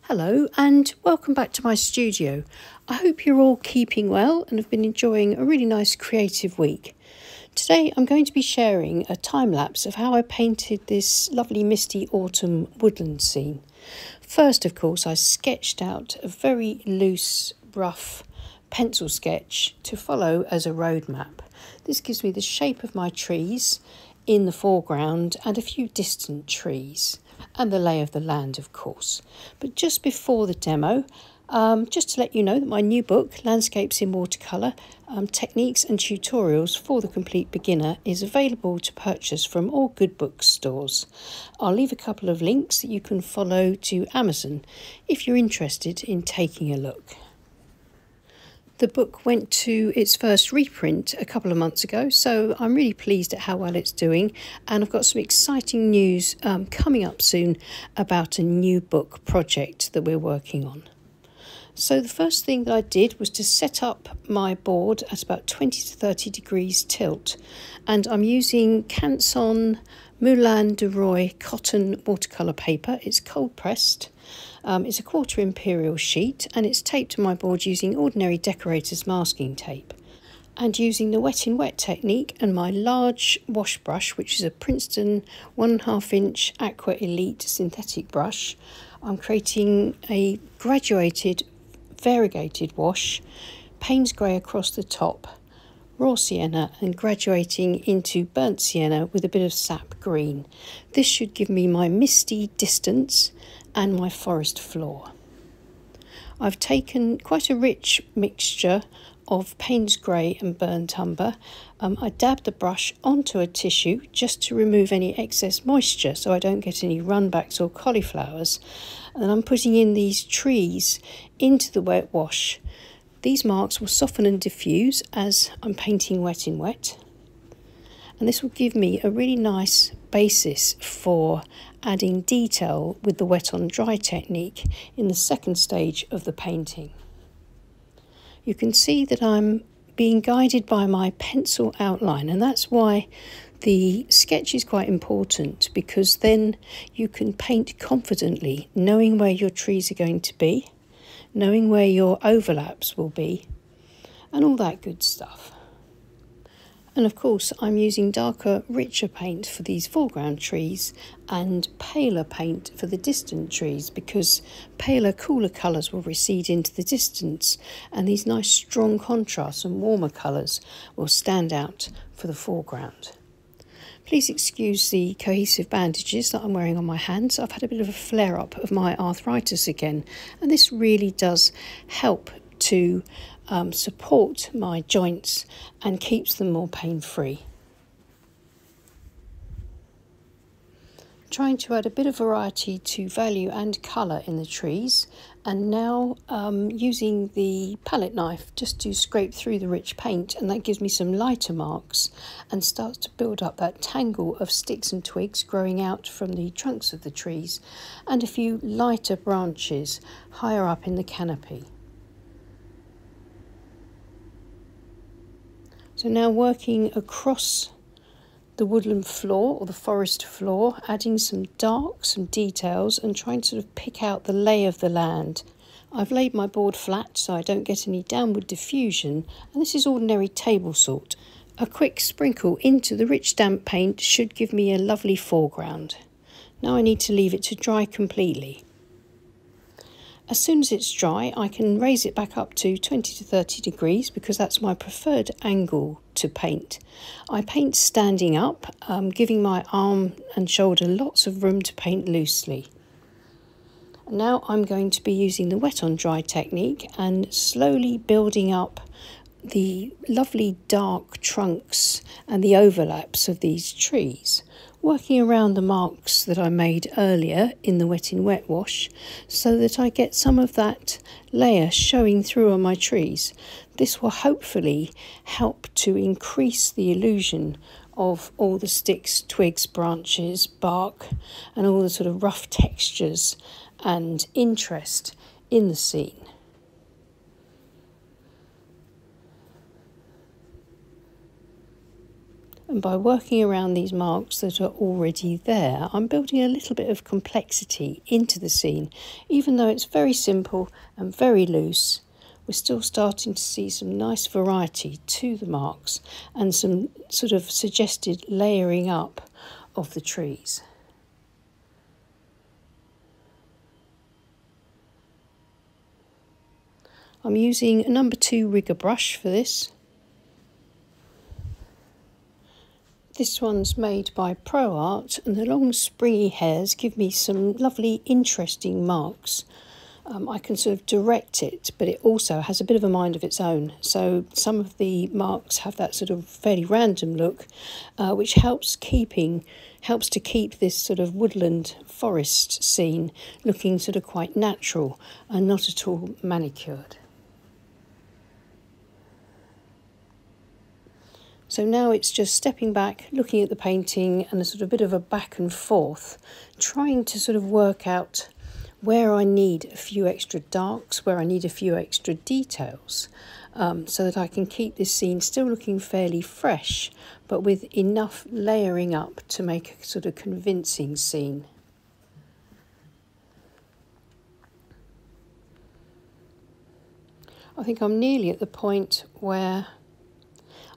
Hello and welcome back to my studio. I hope you're all keeping well and have been enjoying a really nice creative week. Today I'm going to be sharing a time-lapse of how I painted this lovely misty autumn woodland scene. First, of course, I sketched out a very loose, rough pencil sketch to follow as a road map. This gives me the shape of my trees in the foreground and a few distant trees. And the lay of the land, of course. But just before the demo, just to let you know that my new book, Landscapes in Watercolour, Techniques and Tutorials for the Complete Beginner, is available to purchase from all good bookstores. I'll leave a couple of links that you can follow to Amazon if you're interested in taking a look. The book went to its first reprint a couple of months ago, so I'm really pleased at how well it's doing, and I've got some exciting news coming up soon about a new book project that we're working on. So the first thing that I did was to set up my board at about 20 to 30 degrees tilt, and I'm using Canson Moulin de Roy cotton watercolour paper. It's cold pressed. It's a 1/4 imperial sheet and it's taped to my board using ordinary decorator's masking tape. And using the wet in wet technique and my large wash brush, which is a Princeton 1.5 inch Aqua Elite synthetic brush, I'm creating a graduated variegated wash, Payne's grey across the top, raw sienna and graduating into burnt sienna with a bit of sap green. This should give me my misty distance and my forest floor. I've taken quite a rich mixture of Payne's grey and burnt umber. I dabbed the brush onto a tissue just to remove any excess moisture so I don't get any runbacks or cauliflowers. And then I'm putting in these trees into the wet wash. These marks will soften and diffuse as I'm painting wet in wet. And this will give me a really nice basis for adding detail with the wet on dry technique in the second stage of the painting. You can see that I'm being guided by my pencil outline, and that's why the sketch is quite important, because then you can paint confidently, knowing where your trees are going to be, knowing where your overlaps will be, and all that good stuff. And of course I'm using darker, richer paint for these foreground trees and paler paint for the distant trees, because paler, cooler colours will recede into the distance and these nice strong contrasts and warmer colours will stand out for the foreground. Please excuse the cohesive bandages that I'm wearing on my hands. I've had a bit of a flare-up of my arthritis again, and this really does help to support my joints and keeps them more pain-free. Trying to add a bit of variety to value and colour in the trees, and now using the palette knife just to scrape through the rich paint, and that gives me some lighter marks and starts to build up that tangle of sticks and twigs growing out from the trunks of the trees and a few lighter branches higher up in the canopy. So now working across the woodland floor or the forest floor, adding some dark, some details and trying to sort of pick out the lay of the land. I've laid my board flat so I don't get any downward diffusion, and this is ordinary table salt. A quick sprinkle into the rich damp paint should give me a lovely foreground. Now I need to leave it to dry completely. As soon as it's dry, I can raise it back up to 20 to 30 degrees because that's my preferred angle to paint. I paint standing up, giving my arm and shoulder lots of room to paint loosely. Now I'm going to be using the wet on dry technique and slowly building up the lovely dark trunks and the overlaps of these trees, working around the marks that I made earlier in the wet in wet wash so that I get some of that layer showing through on my trees. This will hopefully help to increase the illusion of all the sticks, twigs, branches, bark and all the sort of rough textures and interest in the scene. And by working around these marks that are already there, I'm building a little bit of complexity into the scene. Even though it's very simple and very loose, we're still starting to see some nice variety to the marks and some sort of suggested layering up of the trees. I'm using a number 2 rigger brush for this. This one's made by Pro Art, and the long springy hairs give me some lovely interesting marks. I can sort of direct it, but it also has a bit of a mind of its own. So some of the marks have that sort of fairly random look, which helps to keep this sort of woodland forest scene looking sort of quite natural and not at all manicured. So now it's just stepping back, looking at the painting, and a sort of bit of a back and forth, trying to sort of work out where I need a few extra darks, where I need a few extra details, so that I can keep this scene still looking fairly fresh, but with enough layering up to make a sort of convincing scene. I think I'm nearly at the point where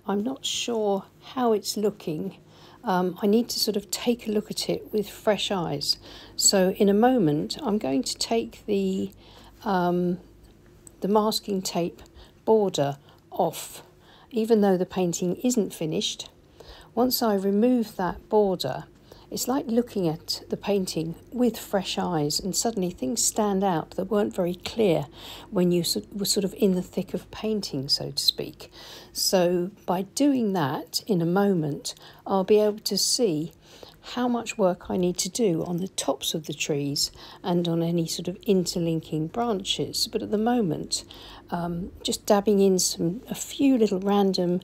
I'm not sure how it's looking. I need to sort of take a look at it with fresh eyes. So in a moment, I'm going to take the masking tape border off, even though the painting isn't finished. Once I remove that border, it's like looking at the painting with fresh eyes, and suddenly things stand out that weren't very clear when you were sort of in the thick of painting, so to speak. So by doing that in a moment, I'll be able to see how much work I need to do on the tops of the trees and on any sort of interlinking branches. But at the moment, just dabbing in a few little random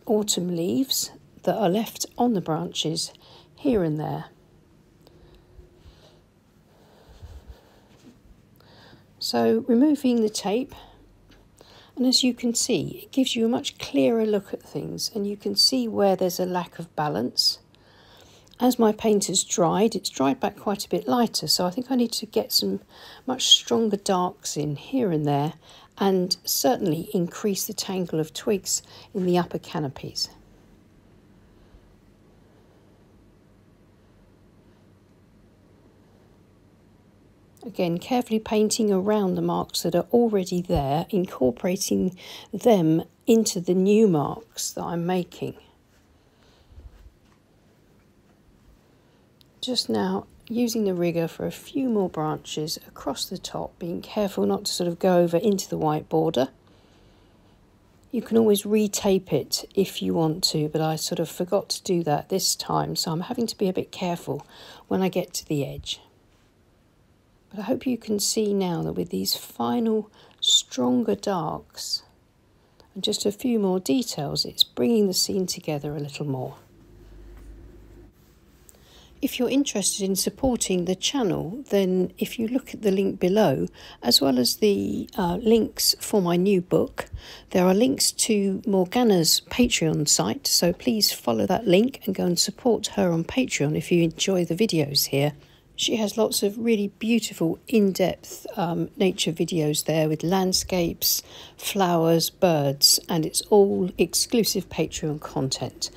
autumn leaves that are left on the branches here and there. So removing the tape, and as you can see, it gives you a much clearer look at things, and you can see where there's a lack of balance. As my paint has dried, it's dried back quite a bit lighter, so I think I need to get some much stronger darks in here and there, and certainly increase the tangle of twigs in the upper canopies. Again, carefully painting around the marks that are already there, incorporating them into the new marks that I'm making. Just now using the rigger for a few more branches across the top, being careful not to sort of go over into the white border. You can always retape it if you want to, but I sort of forgot to do that this time, so I'm having to be a bit careful when I get to the edge. But I hope you can see now that with these final stronger darks and just a few more details, it's bringing the scene together a little more. If you're interested in supporting the channel, then if you look at the link below, as well as the links for my new book, there are links to Morgana's Patreon site, so please follow that link and go and support her on Patreon if you enjoy the videos here. She has lots of really beautiful, in-depth nature videos there with landscapes, flowers, birds, and it's all exclusive Patreon content.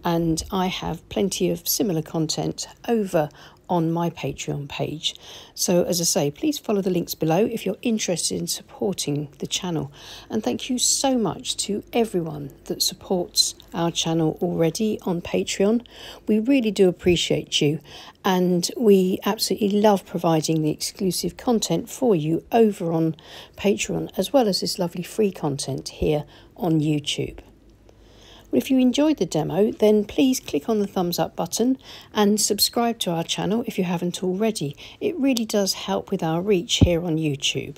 And I have plenty of similar content over on my Patreon page. So as I say, please follow the links below if you're interested in supporting the channel. And thank you so much to everyone that supports our channel already on Patreon. We really do appreciate you, and we absolutely love providing the exclusive content for you over on Patreon, as well as this lovely free content here on YouTube. Well, if you enjoyed the demo, then please click on the thumbs up button and subscribe to our channel if you haven't already. It really does help with our reach here on YouTube.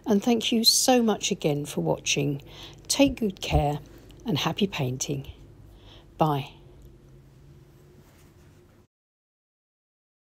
And thank you so much again for watching. Take good care and happy painting. Bye.